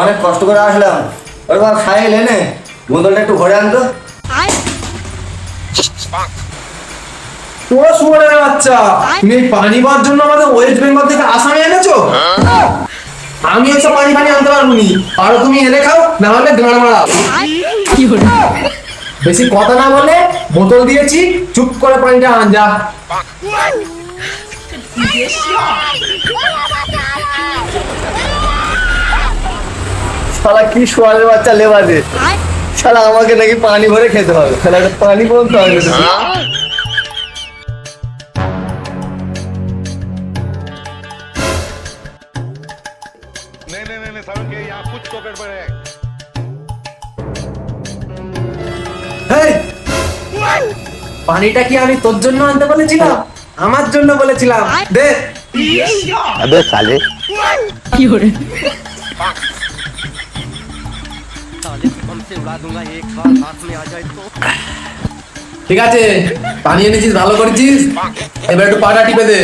অনেক কষ্ট করে আসলাম। ওই বাবা সাহেল এনে বোতলটা একটু ভরে আনতো। ও শুয়োরের বাচ্চা, তুমি এই পানি পাওয়ার জন্য আমাদের ওয়েস্ট বেঙ্গল থেকে আসামে এনেছো? আমি এসব পানি পানি আনতে পারবো নি। আরো তুমি এনে খাও, না হলে গাঁড় মারা। বেশি কথা না বলে বোতল দিয়েছি, চুপ করে পানিটা আন যা। শালা কি শুয়ারের বাচ্চা লেবাদে, শালা আমাকে নাকি পানি ভরে খেতে হবে। শালা একটা পানি পর্যন্ত হবে না। नहीं, साहब के यहाँ कुछ तो गड़बड़ है। এই, পানিটা কি আমি তোর জন্য আনতে বলেছিলাম? আমার জন্য বলেছিলাম। দে। আবে সালে ঠিক আছে, পানি এনেছিস, ভালো করেছিস। এবার একটু পাটা টিপে দে।